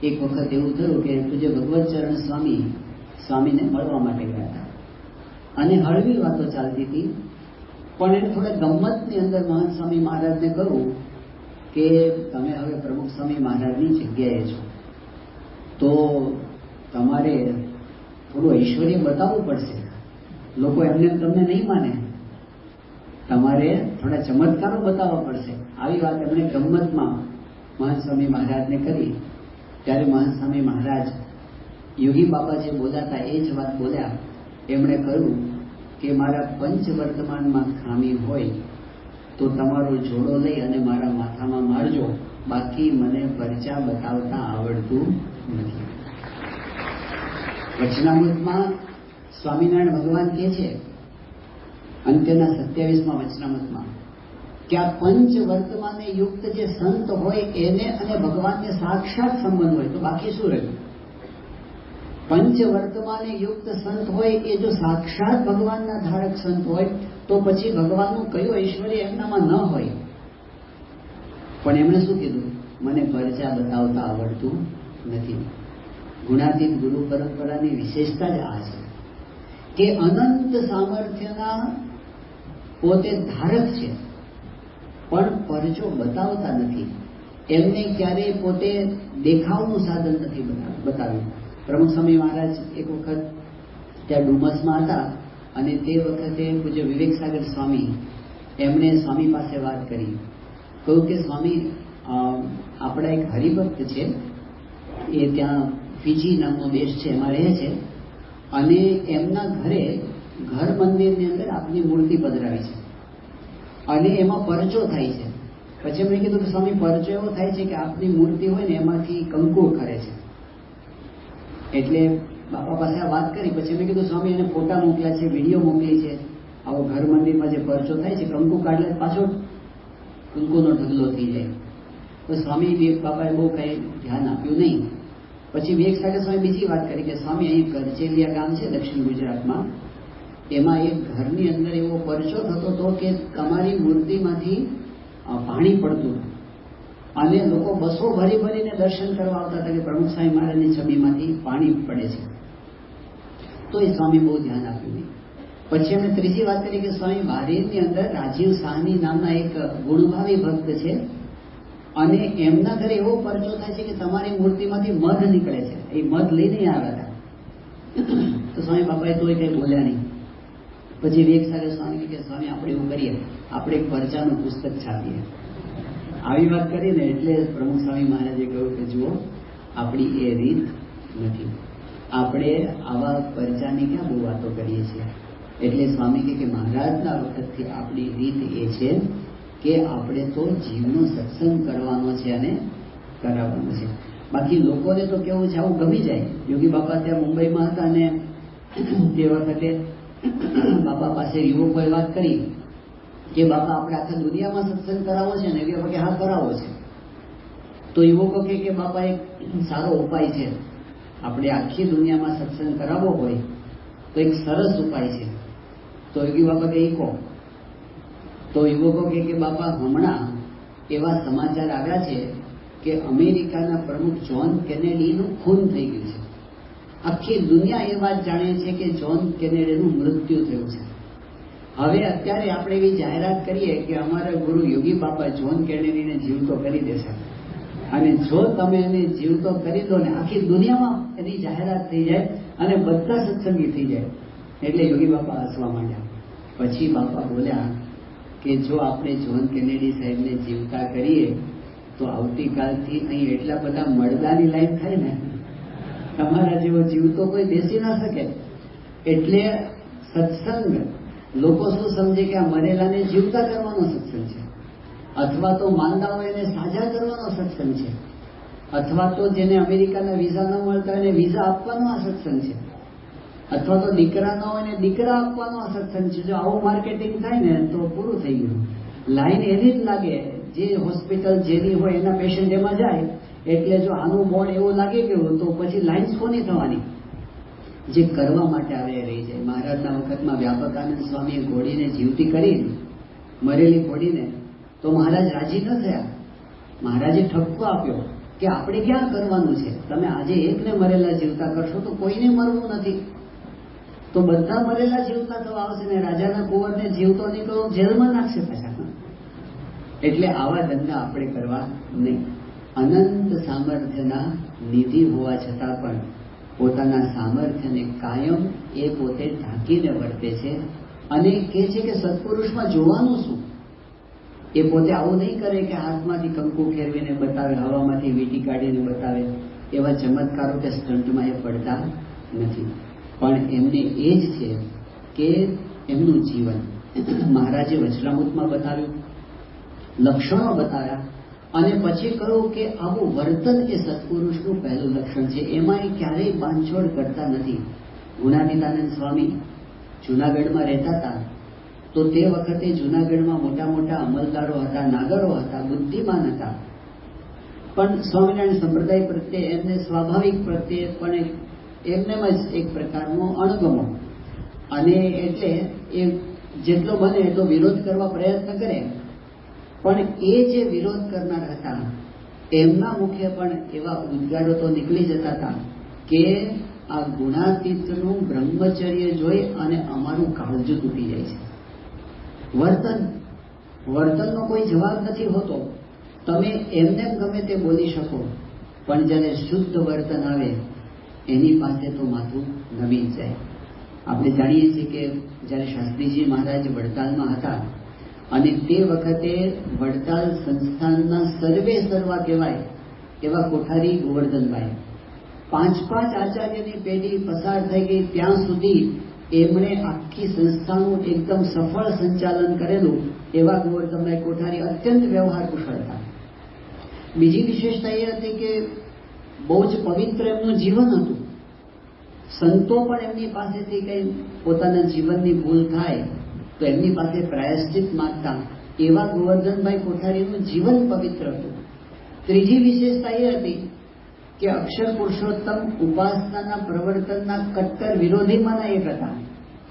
એક વખત એવું થયું કે પૂજ્ય ભગવતચરણ સ્વામીને મળવા માટે ગયા હતા અને હળવી વાતો ચાલતી હતી, પણ એને થોડા ગમ્મતની અંદર મહંત સ્વામી મહારાજને કહ્યું કે તમે હવે પ્રમુખ સ્વામી મહારાજની જગ્યાએ છો, તો તમારે થોડું ઐશ્વર્ય બતાવવું પડશે, લોકો એમને તમને નહીં માને, તમારે થોડા ચમત્કારો બતાવવા પડશે. આવી વાત એમણે ગમ્મતમાં મહંત સ્વામી મહારાજને કરી. ત્યારે મહંત સ્વામી મહારાજ યોગી બાબા જે બોલાતા એ જ વાત બોલ્યા. એમણે કહ્યું કે મારા પંચ વર્તમાનમાં ખામી હોય તો તમારો જોડો લઈ અને મારા માથામાં મારજો, બાકી મને પરચા બતાવતા આવડતું નથી. વચનામૃતમાં સ્વામિનારાયણ ભગવાન કહે છે અંત્યના 27માં વચનામૃતમાં કે આ પંચ વર્તમાને યુક્ત જે સંત હોય એને અને ભગવાનને સાક્ષાત સંબંધ હોય તો બાકી શું રહ્યું? પંચ વર્તમાને યુક્ત સંત હોય એ જો સાક્ષાત ભગવાનના ધારક સંત હોય તો પછી ભગવાનનું કયું ઐશ્વર્ય એમનામાં ન હોય. પણ એમણે શું કીધું? મને પરચા બતાવતા આવડતું નથી. ગુણાતીત ગુરુ પરંપરાની વિશેષતા જ આ છે કે અનંત સામર્થ્યના પોતે ધારક છે પણ પરચો બતાવતા નથી. એમને ક્યારેય પોતે દેખાવનું સાધન નથી બતાવ્યું. પ્રમુખ સ્વામી મહારાજ એક વખત ત્યાં ડુમસમાં હતા અને તે વખતે પૂજ્ય વિવેક સાગર સ્વામી એમણે સ્વામી પાસે વાત કરી. કહ્યું કે સ્વામી, આપણા એક હરિભક્ત છે, એ ત્યાં ફિજી નામનો દેશ છે એમાં રહે છે અને એમના ઘર મંદિરની અંદર આપની મૂર્તિ પધરાવી છે અને એમાં પરચો થાય છે. પછી એમણે કીધું કે સ્વામી, પરચો એવો થાય છે કે આપની મૂર્તિ હોય ને એમાંથી કંકુ ખરે છે. એટલે બાપા પાસે આ વાત કરી. પછી મેં કીધું સ્વામી, એને ફોટા મોકલ્યા છે, વિડીયો મોકલી છે, આવો ઘર મંદિરમાં જે પરચો થાય છે કંકુ કાઢલે પાછો કંકુનો ઢગલો થઈ જાય. તો સ્વામી બાપાએ બહુ કઈ ધ્યાન આપ્યું નહીં. પછી વિવેક સાગર સ્વામી બીજી વાત કરી કે સ્વામી, અહીં કરચેલિયા ગામ છે દક્ષિણ ગુજરાતમાં, એમાં એક ઘરની અંદર એવો પરચો થતો હતો કે તમારી મૂર્તિમાંથી પાણી પડતું અને લોકો બસો ભરીને દર્શન કરવા આવતા હતા કે પ્રમુખ સ્વામી મહારાજની છબીમાંથી પાણી પડે છે. તો એ સ્વામી બહુ ધ્યાન આપ્યું નહીં. પછી એમણે ત્રીજી વાત કરી કે સ્વામી, બારેરની અંદર રાજીવ સાહની નામના એક ગુણભાવી ભક્ત છે અને એમના ઘરે એવો પરચો થાય છે કે તમારી મૂર્તિમાંથી મધ નીકળે છે, એ મધ લઈને આવ્યા હતા. તો સ્વામી બાપાએ તોય કઈ બોલ્યા નહીં. પછી વિવેક સાગર સ્વામી કે સ્વામી, આપણે એવું કરીએ, આપણે એક પરચાનું પુસ્તક છાપીએ. આવી વાત કરીને એટલે પ્રમુખ સ્વામી મહારાજે કહ્યું કે જુઓ, આપણી એ રીત નથી, આપણે આવા પરચાની ક્યાં બહુ વાતો કરીએ છીએ. એટલે સ્વામી કે મહારાજના વખતથી આપણી રીત એ છે કે આપણે તો જીવનો સત્સંગ કરવાનો છે અને કરાવવાનો છે. બાકી લોકોને તો કેવું છે, આવું ગમી જાય. યોગી બાપા ત્યાં મુંબઈમાં હતા અને તે વખતે બાપા પાસે યુવકોએ વાત કરી કે બાપા, આપણે આખા દુનિયામાં સત્સંગ કરાવવો છે ને? એવી કે હા, કરાવવો છે. તો યુવકો કે બાપા, એક સારો ઉપાય છે, આપણે આખી દુનિયામાં સત્સંગ કરાવવો હોય તો એક સરસ ઉપાય છે. તો યોગી બાપા કે કહો. તો યુવકો કે બાપા, હમણાં એવા સમાચાર આવ્યા છે કે અમેરિકાના પ્રમુખ જ્હોન કેનેડીનું ખૂન થઈ ગયું છે. આખી દુનિયા એ વાત જાણે છે કે જ્હોન કેનેડીનું મૃત્યુ થયું છે. હવે અત્યારે આપણે એવી જાહેરાત કરીએ કે અમારા ગુરુ યોગી બાપા જ્હોન કેનેડીને જીવતો કરી દેશે અને જો તમે એને જીવતો કરી દો ને આખી દુનિયામાં એની જાહેરાત થઈ જાય અને બધા સત્સંગી થઈ જાય. એટલે યોગી બાપા હસવા માંડ્યા. પછી બાપા બોલ્યા કે જો આપણે જ્હોન કેનેડી સાહેબને જીવતા કરીએ તો આવતીકાલથી અહીં એટલા બધા મળદાની લાઈન થાય ને, તમારા જેવો જીવતો કોઈ બેસી ના શકે. એટલે સત્સંગ લોકો શું સમજે કે આ મરેલાને જીવતા કરવાનો સત્સંગ છે, અથવા તો માંદા હોય એને સાજા કરવાનો સત્સંગ છે, અથવા તો જેને અમેરિકાના વિઝા ન મળતા એને વિઝા આપવાનો આ સત્સંગ છે, અથવા તો દીકરા ન હોય ને દીકરા આપવાનો આ સત્સંગ છે. જો આવું માર્કેટિંગ થાય ને તો પૂરું થઈ ગયું. લાઈન એની જ લાગે, જે હોસ્પિટલ જેની હોય એના પેશન્ટ એમાં જાય. એટલે જો આનું બોર્ડ એવું લાગી ગયું તો પછી લાઈન કોની થવાની? જે કરવા માટે આવે એ રહી જાય. મહારાજના વખતમાં વ્યાપકાનંદ સ્વામીએ ઘોડીને જીવતી કરીને, મરેલી ઘોડીને, તો મહારાજ રાજી ન થયા. મહારાજે ઠપકો આપ્યો કે આપણે ક્યાં કરવાનું છે? તમે આજે એકને મરેલા જીવતા કરશો તો કોઈને મરવું નથી, તો બધા મરેલા જીવતા થવા આવશે ને રાજાના કુંવરને જીવતો નીકળો જેલમાં નાખશે પાછા. એટલે આવા ધંધા આપણે કરવા નહીં. અનંત સામર્થ્યના નિધિ હોવા છતાં પણ પોતાના સામર્થ્યને કાયમ એ પોતે ઢાંકીને વર્તે છે અને કહે છે કે સત્પુરુષમાં જોવાનું શું? એ પોતે આવું નહીં કરે કે હાથમાંથી કંકુ ફેરવીને બતાવે, હવામાંથી વીંટી કાઢીને બતાવે. એવા ચમત્કારો કે સ્ટંટમાં એ પડતા નથી. પણ એમને એ જ છે કે એમનું જીવન મહારાજે વચનામૃતમાં બતાવ્યું, લક્ષણો બતાવ્યા અને પછી કહ્યું કે આવું વર્તન એ સત્પુરુષનું પહેલું લક્ષણ છે. એમાં એ ક્યારેય બાંધછોડ કરતા નથી. ગુણાતીતાનંદ સ્વામી જૂનાગઢમાં રહેતા હતા તો તે વખતે જૂનાગઢમાં મોટા મોટા અમલદારો હતા, નાગરો હતા, બુદ્ધિમાન હતા, પણ સ્વામિનારાયણ સંપ્રદાય પ્રત્યે એમને સ્વાભાવિક પ્રત્યે પણ એમને જ એક પ્રકારનો અણગમો, અને એટલે એ જેટલો બને એટલો વિરોધ કરવા પ્રયત્ન કરે. પણ એ જે વિરોધ કરનાર હતા એમના મુખે પણ એવા ઉદ્ગારો તો નીકળી જતા હતા કે આ ગુણાતીતનું બ્રહ્મચર્ય જોઈ અને અમારું કાળજું તૂટી જાય છે. વર્તનનો કોઈ જવાબ નથી હોતો. તમે એમને ગમે તે બોલી શકો, પણ જ્યારે શુદ્ધ વર્તન આવે એની પાસે તો માથું નમી જાય. આપણે જાણીએ છીએ કે જ્યારે શાસ્ત્રીજી મહારાજ વડતાલમાં હતા અને તે વખતે વડતાલ સંસ્થાનના સર્વે સર્વા કહેવાય એવા કોઠારી ગોવર્ધનભાઈ 5 આચાર્યની પેઢી પસાર થઈ ગઈ ત્યાં સુધી એમણે આખી સંસ્થાનું એકદમ સફળ સંચાલન કરેલું એવા ગોવર્ધનભાઈ કોઠારી અત્યંત વ્યવહાર કુશળ હતા. બીજી વિશેષતા એ હતી કે બહુ જ પવિત્ર એમનું જીવન હતું. સંતો પણ એમની પાસેથી કઈ પોતાના જીવનની ભૂલ થાય તો એમની પાસે પ્રાયશ્ચિત માંગતા. એવા ગોવર્ધનભાઈ કોઠારીનું જીવન પવિત્ર હતું. ત્રીજી વિશેષતા એ હતી કે અક્ષર પુરુષોત્તમ ઉપાસનાના પ્રવર્તનના કટ્ટર વિરોધીમાંના એક હતા.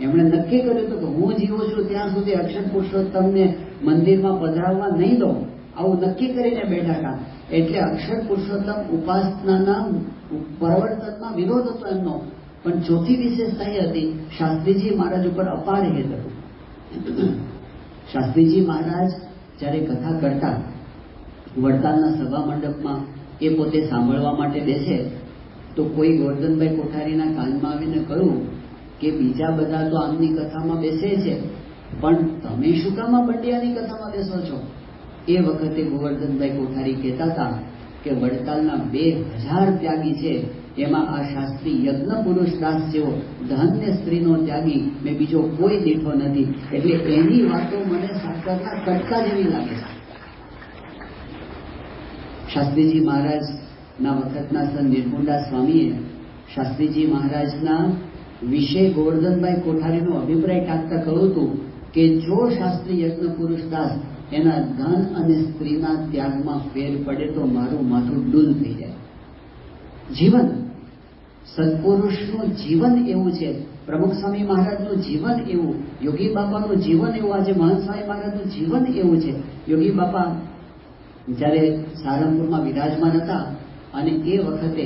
એમણે નક્કી કર્યું હતું કે હું જીવું છું ત્યાં સુધી અક્ષર પુરુષોત્તમને મંદિરમાં પધરાવવા નહીં દઉં, આવું નક્કી કરીને બેઠા હતા. એટલે અક્ષર પુરુષોત્તમ ઉપાસનાના પ્રવર્તનમાં વિરોધ હતો એમનો. પણ ચોથી વિશેષતા એ હતી શાસ્ત્રીજી મહારાજ ઉપર અપાર હેત હતું. શાસ્ત્રીજી મહારાજ જ્યારે કથા કરતા વડતાલના સભા મંડપમાં એ પોતે સાંભળવા માટે બેસે તો કોઈ ગોવર્ધનભાઈ કોઠારીના કાનમાં આવીને કહ્યું કે બીજા બધા તો આમની કથામાં બેસે છે પણ તમે શું કામ આ બંડિયાની કથામાં બેસો છો? એ વખતે ગોવર્ધનભાઈ કોઠારી કહેતા હતા કે વડતાલના 2000 ત્યાગી છે, એમાં આ શાસ્ત્રી યજ્ઞ પુરુષ દાસ જેવો ધન્ય સ્ત્રીનો ત્યાગી મેં બીજો કોઈ દીઠો નથી. એટલે એની વાતો મને સાકરના કટકા જેવી લાગે છે. શાસ્ત્રીજી મહારાજના વખતના સંત નિર્ગુંડા સ્વામીએ શાસ્ત્રીજી મહારાજના વિશે ગોવર્ધનભાઈ કોઠારીનો અભિપ્રાય ટાંકતા કહ્યું હતું કે જો શાસ્ત્રી યજ્ઞ પુરુષ દાસ એના ધન અને સ્ત્રીના ત્યાગમાં ફેર પડે તો મારું માથું ડૂલ થઈ જાય. જીવન સત્પુરુષનું જીવન એવું છે. પ્રમુખ સ્વામી મહારાજનું જીવન એવું, યોગી બાપાનું જીવન એવું, આજે મહંત સ્વામી મહારાજનું જીવન એવું છે. યોગી બાપા જ્યારે સારંગપુરમાં વિરાજમાન હતા અને એ વખતે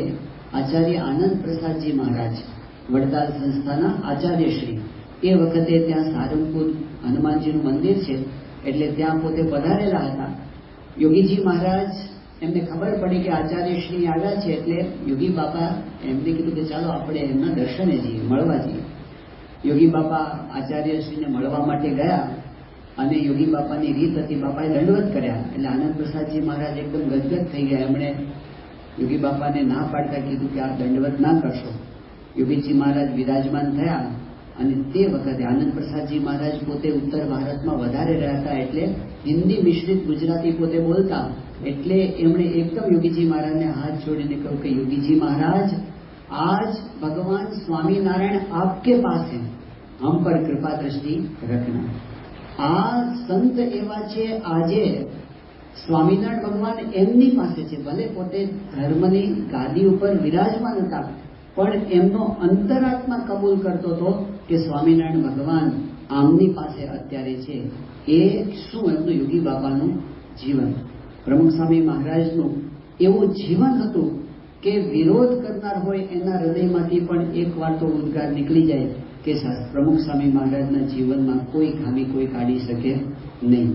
આચાર્ય આનંદ પ્રસાદજી મહારાજ વડતાલ સંસ્થાના આચાર્યશ્રી એ વખતે ત્યાં સારંગપુર હનુમાનજીનું મંદિર છે એટલે ત્યાં પોતે પધારેલા હતા. યોગીજી મહારાજ એમને ખબર પડી કે આચાર્યશ્રી આવ્યા છે એટલે યોગી બાપા એમને કીધું કે ચાલો આપણે એમના દર્શને જઈએ, મળવા જઈએ. યોગી બાપા આચાર્યશ્રીને મળવા માટે ગયા અને યોગી બાપાની રીત હતી, બાપાએ દંડવત કર્યા એટલે આનંદ પ્રસાદજી મહારાજ એકદમ ગદગદ થઈ ગયા. એમણે યોગી બાપાને ના પાડતા કીધું કે આ દંડવત ના કરશો. યોગીજી મહારાજ વિરાજમાન થયા અને તે વખતે આનંદ પ્રસાદજી મહારાજ પોતે ઉત્તર ભારતમાં વધારે રહ્યા હતા એટલે હિન્દી મિશ્રિત ગુજરાતી પોતે બોલતા. એટલે એમણે એકદમ યોગીજી મહારાજને હાથ જોડીને કહ્યું કે યોગીજી મહારાજ आज भगवान स्वामीनारायण आपके पास है, हम पर कृपा दृष्टि रखना. આ સંત એવા છે આજે સ્વામિનારાયણ ભગવાન એમની પાસે છે. ભલે પોતે ધર્મની ગાદી ઉપર વિરાજમાન હતા પણ એમનો અંતરાત્મા કબૂલ કરતો હતો કે સ્વામિનારાયણ ભગવાન આમની પાસે અત્યારે છે. એ શું એમનું યોગી બાપાનું જીવન. પ્રમુખ સ્વામી મહારાજનું એવું જીવન હતું કે વિરોધ કરનાર હોય એના હૃદયમાંથી પણ એક વાર તો ઉદ્ગાર નીકળી જાય કે પ્રમુખ સ્વામી મહારાજના જીવનમાં કોઈ ખામી કોઈ કાઢી શકે નહીં.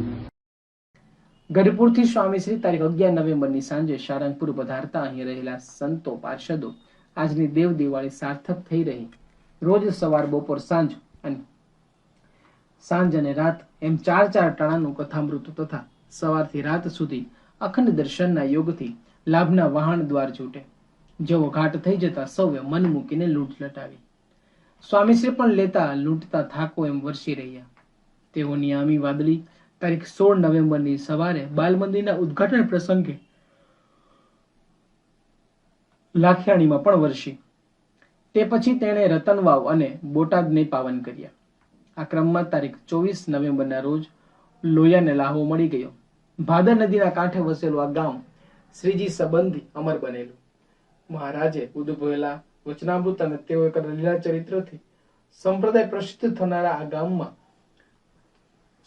ગઢપુરથી સ્વામીશ્રી તારીખ 11 નવેમ્બરની સાંજે સારંગપુર પધારતા અહીં રહેલા સંતો પાર્ષદો આજની દેવ દિવાળી સાર્થક થઈ રહી. રોજ સવાર, બપોર, સાંજ અને રાત એમ 4 ટાણાનું કથામૃત તથા સવારથી રાત સુધી અખંડ દર્શનના યોગથી લાભના વહાણ દ્વાર છૂટે. જેવો ઘાટ થઈ જતા સૌએ મન મૂકીને લૂંટ લટાવી. સ્વામીશ્રી પણ લેતા લૂંટતા થાકો એમ વરસી રહ્યા. તેઓની આમી વાદળી તારીખ 16 નવેમ્બરની સવારે બાલ મંદિરના ઉદ્ઘાટન પ્રસંગે લાખિયાણીમાં પણ વરસી. તે પછી તેણે રતનવાવ અને બોટાદને પાવન કર્યા. આ ક્રમમાં તારીખ 24 નવેમ્બરના રોજ લોયાને લાહવો મળી ગયો. ભાદર નદીના કાંઠે વસેલું આ ગામ શ્રીજી સંબંધી અમર બનેલું. મહારાજે ઉદ્ભવેલા વચનામૃત અને તેઓ એક લીલા ચરિત્રથી સંપ્રદાય પ્રસિદ્ધ થનારા આ ગામમાં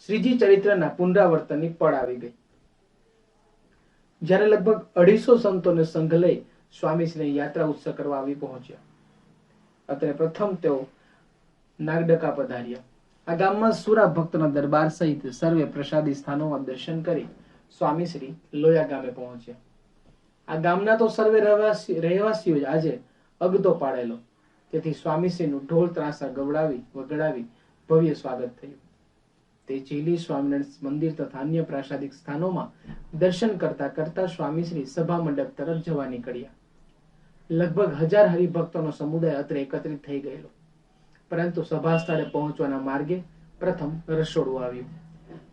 શ્રીજી ચરિત્રના પુનરાવર્તનની પળ આવી ગઈ. જ્યારે લગભગ 250 સંતોને સંઘ લઈ સ્વામીશ્રી યાત્રા ઉત્સવ કરવા આવી પહોંચ્યા. અત્રે પ્રથમ તેઓ નાગડકા પધાર્યા. આ ગામમાં સુરા ભક્તોના દરબાર સહિત સર્વે પ્રસાદી સ્થાનોમાં દર્શન કરી સ્વામીશ્રી લોયા ગામે પહોંચ્યા. આ ગામના તો સર્વે રહેવાસીઓ જ આજે અગતો પાડેલો, તેથી સ્વામીશ્રીનું ઢોલ ત્રાસા વગડાવી ભવ્ય સ્વાગત થયું. તે ચીલી સ્વામિનારાયણ મંદિર તથા અન્ય પ્રાસાદિક સ્થાનોમાં દર્શન કરતા કરતા સ્વામીશ્રી સભા મંડપ તરફ જવા નીકળ્યા. લગભગ 1000 હરિભક્તોનો સમુદાય અત્રે એકત્રિત થઈ ગયેલો, પરંતુ સભા સ્થળે પહોંચવાના માર્ગે પ્રથમ રસોડું આવ્યું.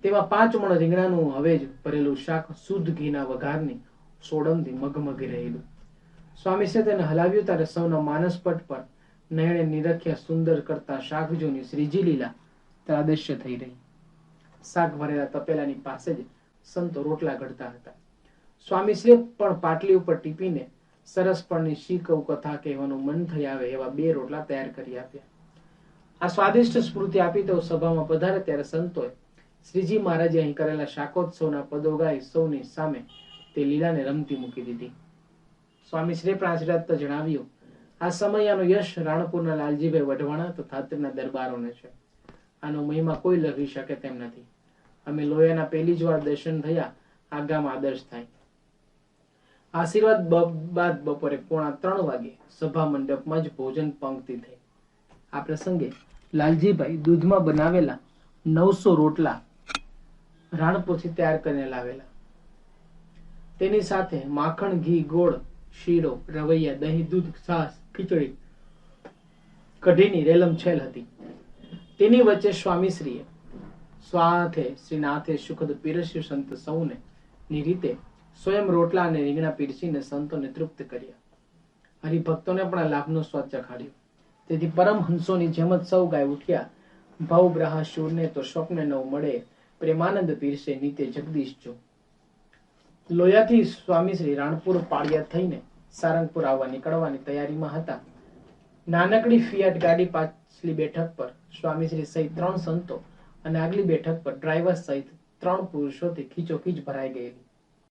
તેમાં 5 મણ રીંગણાનું હવેજ ભરેલું શાક શુદ્ધ ઘીના વઘારની સોડમથી મગમગી રહેલું. સ્વામીશ્રી તેને હલાવ્યું ત્યારે સૌના માનસપટ પર નયણે નિરખ્યા સુંદર કરતા શાક જોની શ્રીજી લીલા ત્રાદશ્ય થઈ રહી. શાક ભરેલા તપેલાની પાસે જ સંતો રોટલા ઘડતા હતા. સ્વામીશ્રીએ પણ પાટલી ઉપર ટીપીને સરસપણની શીકવ કથા કહેવાનું મન થઈ આવે એવા 2 રોટલા તૈયાર કરી આપ્યા. આ સ્વાદિષ્ટ સ્મૃતિ આપી તેઓ સભામાં પધારે ત્યારે સંતોએ શ્રીજી મહારાજે અહીં કરેલા શાકોત્સવના પદો ગાઈ સૌની સામે તે લીલાને રમતી મૂકી દીધી. સ્વામીશ્રીએ પણ આશીર્વાદ જણાવ્યું, આ સમયનો યશ રાણપુરના લાલજીભાઈ વઢવાણા તથા અત્રેના દરબારોને છે. આનો મહિમા કોઈ લખી શકે તેમ નથી. અમે લોયાના પહેલી જ વાર દર્શન થયા, આ ગામ આદર્શ થાય. આશીર્વાદ બાદ બપોરે 2:45 વાગે સભા મંડપમાં જ ભોજન પંક્તિ થઈ. આ પ્રસંગે લાલજીભાઈ દૂધમાં બનાવેલા 900 રોટલા રાણપુરથી તૈયાર કરીને લાવેલા. તેની સાથે માખણ, ઘી, ગોળ, શીરો, રવૈયા, દહીં, દૂધ, છાશ, ખીચડી, કઢીની રેલમછેલ હતી. તેની વચ્ચે સ્વામીશ્રીએ સ્વાથે શ્રીનાથે સુખદ પીરસ્યું સંત સૌને ની રીતે સ્વયં રોટલા અને રીંગણા પીરસીને સંતોને તૃપ્ત કર્યા. હરિભક્તોને પણ આ લાભનો સ્વાદ ચખાડ્યો. તેથી પરમહંસોની જેમ જ સૌ ગાય ઉઠ્યા, ભાવ બ્રાહ શૂરને તો સ્વપ્ને નવ મળે, પ્રેમાનંદ પીરસે નીતે જગદીશ જો. લોયાથી સ્વામીશ્રી રાણપુર પાળિયા થઈને સારંગપુર આવવા નીકળવાની તૈયારીમાં હતા. નાનકડી ફિયાટ ગાડી પાછલી બેઠક પર સ્વામીશ્રી સહિત 3 સંતો અને આગલી બેઠક પર ડ્રાઈવર સહિત 3 પુરુષોથી ખીચોખીચ ભરાઈ ગયેલી.